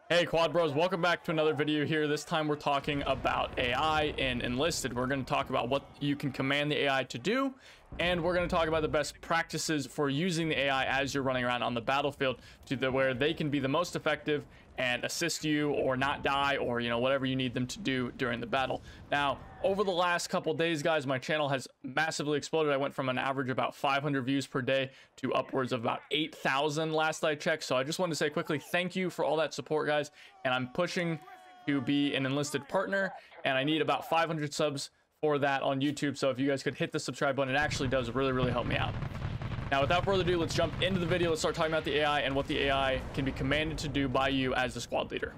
Hey Quad Bros, welcome back to another video here. This time we're talking about AI in Enlisted. We're going to talk about what you can command the AI to do, and we're going to talk about the best practices for using the AI as you're running around on the battlefield where they can be the most effective and assist you or not die, or whatever you need them to do during the battle. Now, over the last couple days, guys, my channel has massively exploded. I went from an average about 500 views per day to upwards of about 8,000 last I checked. So I just wanted to say quickly thank you for all that support, guys, and I'm pushing to be an Enlisted partner, and I need about 500 subs for that on YouTube. So if you guys could hit the subscribe button, it actually does really help me out. Now, without further ado, let's jump into the video. Let's start talking about the AI and what the AI can be commanded to do by you as the squad leader.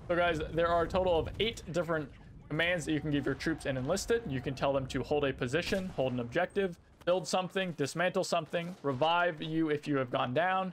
So guys, there are a total of 8 different commands that you can give your troops in Enlisted. You can tell them to hold a position, hold an objective, build something, dismantle something, revive you if you have gone down,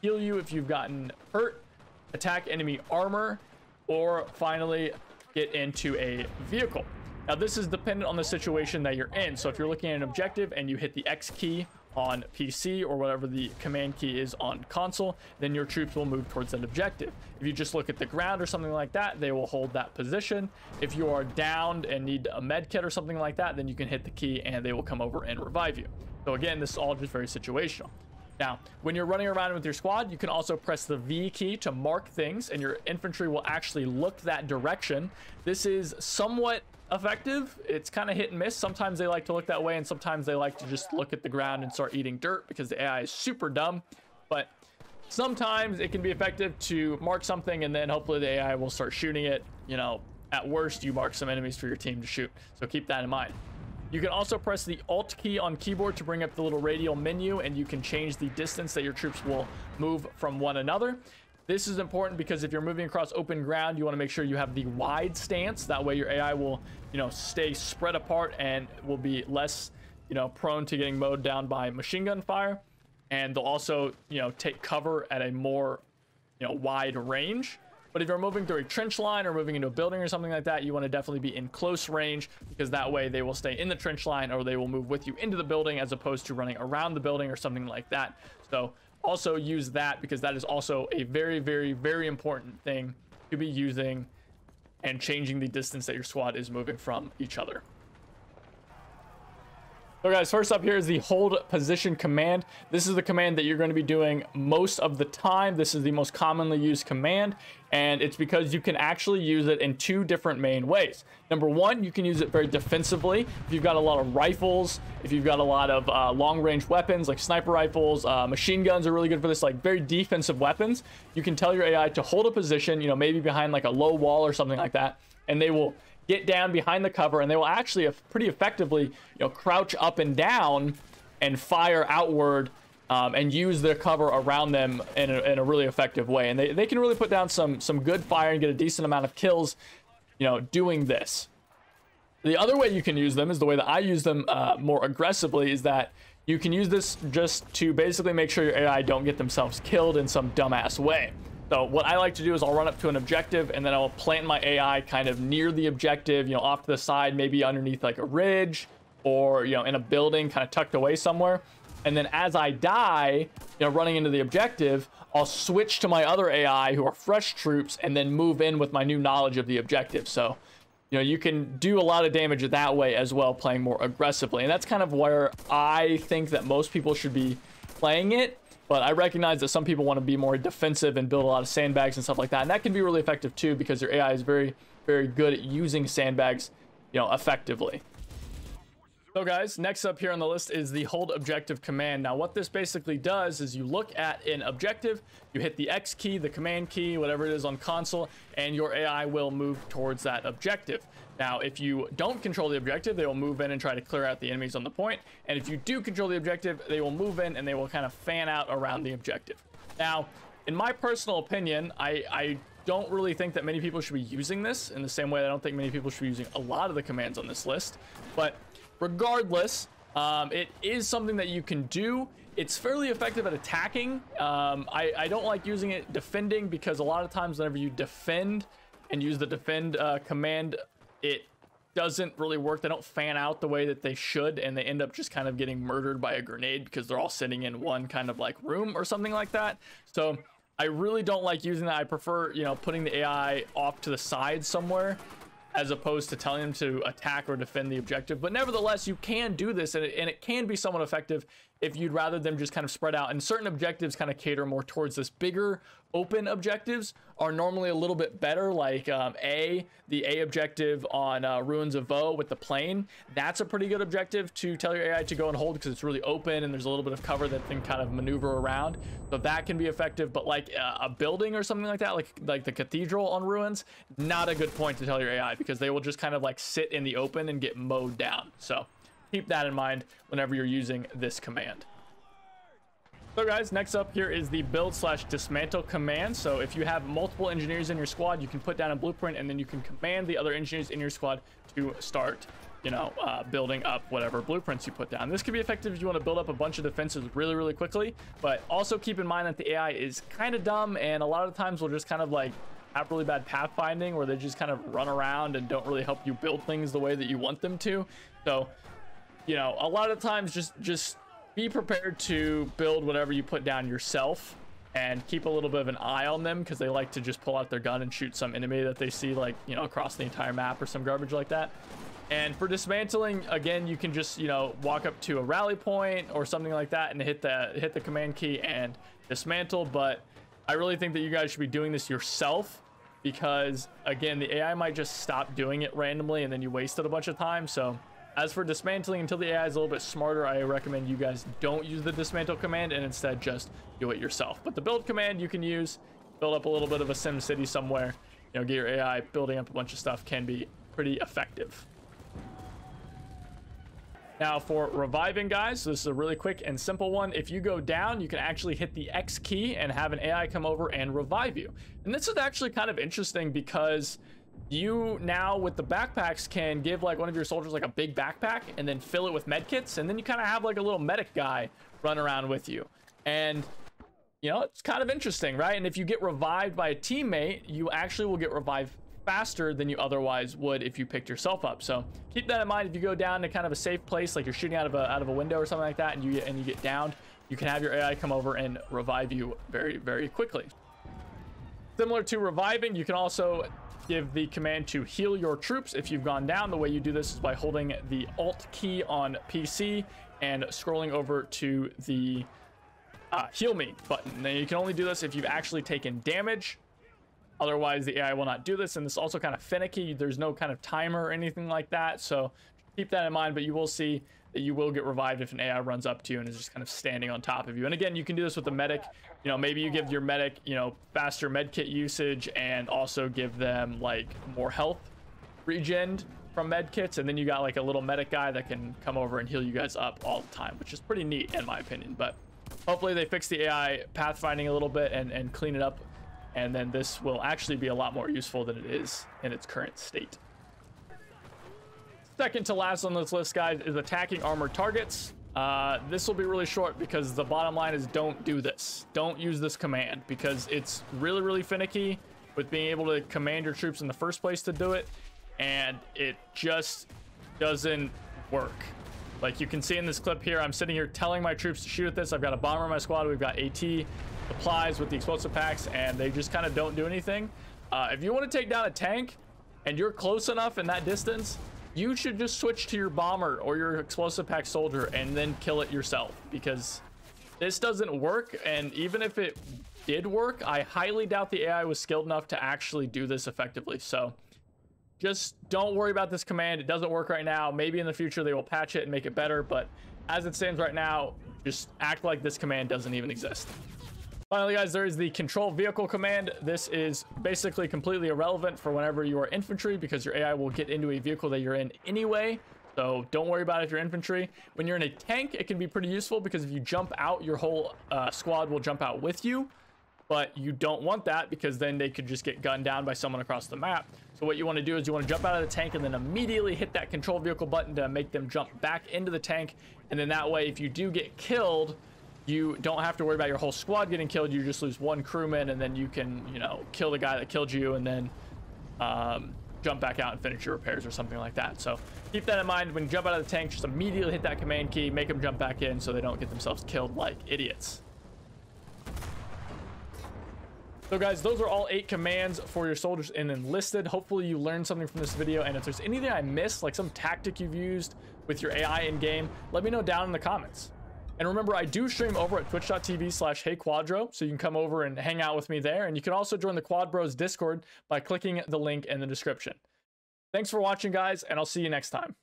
heal you if you've gotten hurt, attack enemy armor, or finally get into a vehicle. Now, this is dependent on the situation that you're in. So if you're looking at an objective and you hit the X key on PC or whatever the command key is on console, then your troops will move towards that objective. If you just look at the ground or something like that, they will hold that position. If you are downed and need a med kit or something like that, then you can hit the key and they will come over and revive you. So again, this is all just very situational. Now, when you're running around with your squad, you can also press the V key to mark things, and your infantry will actually look that direction. This is somewhat effective. It's kind of hit and miss. Sometimes they like to look that way, and sometimes they like to just look at the ground and start eating dirt because the AI is super dumb. But sometimes it can be effective to mark something, and then hopefully the AI will start shooting it. At worst, you mark some enemies for your team to shoot. So keep that in mind. You can also press the Alt key on keyboard to bring up the little radial menu, and you can change the distance that your troops will move from one another. This is important because if you're moving across open ground, you want to make sure you have the wide stance. That way your AI will, stay spread apart and will be less, prone to getting mowed down by machine gun fire. And they'll also, take cover at a more, wide range. But if you're moving through a trench line or moving into a building or something like that, you want to definitely be in close range, because that way they will stay in the trench line or they will move with you into the building as opposed to running around the building or something like that. So also use that, because that is also a very important thing to be using and changing the distance that your squad is moving from each other. So guys, first up here is the hold position command. This is the command that you're going to be doing most of the time. This is the most commonly used command, and it's because you can actually use it in 2 different main ways. Number one, you can use it very defensively. If you've got a lot of rifles, if you've got a lot of long-range weapons like sniper rifles, machine guns are really good for this, like very defensive weapons. You can tell your AI to hold a position, maybe behind like a low wall or something like that, and they will get down behind the cover, and they will actually pretty effectively, crouch up and down and fire outward, and use the cover around them in a really effective way. And they can really put down some good fire and get a decent amount of kills, doing this. The other way you can use them is the way that I use them more aggressively, is that you can use this just to basically make sure your AI don't get themselves killed in some dumbass way. So what I like to do is I'll run up to an objective, and then I'll plant my AI kind of near the objective, off to the side, maybe underneath like a ridge, or, in a building kind of tucked away somewhere. And then as I die, running into the objective, I'll switch to my other AI who are fresh troops and then move in with my new knowledge of the objective. So, you can do a lot of damage that way as well, playing more aggressively. And that's kind of where I think that most people should be playing it. But I recognize that some people want to be more defensive and build a lot of sandbags and stuff like that. And that can be really effective too, because your AI is very good at using sandbags, effectively. So guys, next up here on the list is the hold objective command. Now what this basically does is you look at an objective, you hit the X key, the command key, whatever it is on console, and your AI will move towards that objective. Now, if you don't control the objective, they will move in and try to clear out the enemies on the point. And if you do control the objective, they will move in and they will kind of fan out around the objective. Now, in my personal opinion, I don't really think that many people should be using this, in the same way I don't think many people should be using a lot of the commands on this list. But regardless, it is something that you can do. It's fairly effective at attacking. I don't like using it defending, because a lot of times whenever you defend and use the defend command, it doesn't really work. They don't fan out the way that they should, and they end up just kind of getting murdered by a grenade because they're all sitting in one kind of like room or something like that. So I really don't like using that. I prefer, you know, putting the AI off to the side somewhere, as opposed to telling them to attack or defend the objective. But nevertheless, you can do this, and it can be somewhat effective if you'd rather them just kind of spread out. And certain objectives kind of cater more towards this. Bigger open objectives are normally a little bit better, like the A objective on Ruins of Vo with the plane. That's a pretty good objective to tell your AI to go and hold, because it's really open and there's a little bit of cover that can kind of maneuver around. So that can be effective. But like a building or something like that, like the cathedral on Ruins, not a good point to tell your AI, because they will just kind of like sit in the open and get mowed down. So keep that in mind whenever you're using this command. So guys, next up here is the build/dismantle command. So if you have multiple engineers in your squad, you can put down a blueprint, and then you can command the other engineers in your squad to start, you know, building up whatever blueprints you put down. This can be effective if you want to build up a bunch of defenses really quickly, but also keep in mind that the AI is kind of dumb, and a lot of times will just kind of like have really bad pathfinding, where they just kind of run around and don't really help you build things the way that you want them to. So, you know, a lot of times just be prepared to build whatever you put down yourself, and keep a little bit of an eye on them, because they like to just pull out their gun and shoot some enemy that they see, like, you know, across the entire map or some garbage like that. And for dismantling, again, you can just, you know, walk up to a rally point or something like that and hit the command key and dismantle. But I really think that you guys should be doing this yourself, because again, the AI might just stop doing it randomly and then you wasted a bunch of time. So as for dismantling, until the AI is a little bit smarter, I recommend you guys don't use the dismantle command and instead just do it yourself. But the build command you can use, build up a little bit of a sim city somewhere, you know, get your AI building up a bunch of stuff, can be pretty effective. Now for reviving, guys, so this is a really quick and simple one. If you go down, you can actually hit the X key and have an AI come over and revive you. And this is actually kind of interesting, because you now with the backpacks can give like one of your soldiers like a big backpack and then fill it with medkits, and then you kind of have like a little medic guy run around with you. And you know, it's kind of interesting, right? And if you get revived by a teammate, you actually will get revived faster than you otherwise would if you picked yourself up. So keep that in mind. If you go down to kind of a safe place, like you're shooting out of a window or something like that, and you get downed, you can have your AI come over and revive you very quickly. Similar to reviving, you can also give the command to heal your troops if you've gone down. The way you do this is by holding the Alt key on PC and scrolling over to the heal me button. Now you can only do this if you've actually taken damage. Otherwise, the AI will not do this. And this is also kind of finicky. There's no kind of timer or anything like that. So keep that in mind, but you will see that you will get revived if an AI runs up to you and is just kind of standing on top of you. And again, you can do this with the medic. You know, maybe you give your medic, you know, faster medkit usage, and also give them like more health regen from medkits. And then you got like a little medic guy that can come over and heal you guys up all the time, which is pretty neat in my opinion. But hopefully they fix the AI pathfinding a little bit and clean it up. And then this will actually be a lot more useful than it is in its current state. Second to last on this list, guys, is attacking armored targets. This will be really short, because the bottom line is don't do this. Don't use this command, because it's really finicky with being able to command your troops in the first place to do it, and it just doesn't work. Like you can see in this clip here, I'm sitting here telling my troops to shoot at this. I've got a bomber in my squad. We've got AT supplies with the explosive packs, and they just kind of don't do anything. If you want to take down a tank and you're close enough in that distance, you should just switch to your bomber or your explosive pack soldier and then kill it yourself, because this doesn't work. And even if it did work, I highly doubt the AI was skilled enough to actually do this effectively. So just don't worry about this command. It doesn't work right now. Maybe in the future they will patch it and make it better, but as it stands right now, just act like this command doesn't even exist. Finally, guys, there is the control vehicle command. This is basically completely irrelevant for whenever you are infantry, because your AI will get into a vehicle that you're in anyway. So don't worry about it if you're infantry. When you're in a tank, it can be pretty useful, because if you jump out, your whole squad will jump out with you. But you don't want that, because then they could just get gunned down by someone across the map. So what you want to do is you want to jump out of the tank and then immediately hit that control vehicle button to make them jump back into the tank. And then that way, if you do get killed, you don't have to worry about your whole squad getting killed. You just lose one crewman, and then you can, you know, kill the guy that killed you, and then jump back out and finish your repairs or something like that. So keep that in mind. When you jump out of the tank, just immediately hit that command key, make them jump back in so they don't get themselves killed like idiots. So guys, those are all 8 commands for your soldiers in Enlisted. Hopefully you learned something from this video, and if there's anything I missed, like some tactic you've used with your AI in game, let me know down in the comments. And remember, I do stream over at twitch.tv/HeyQuadro, so you can come over and hang out with me there. And you can also join the Quad Bros Discord by clicking the link in the description. Thanks for watching, guys, and I'll see you next time.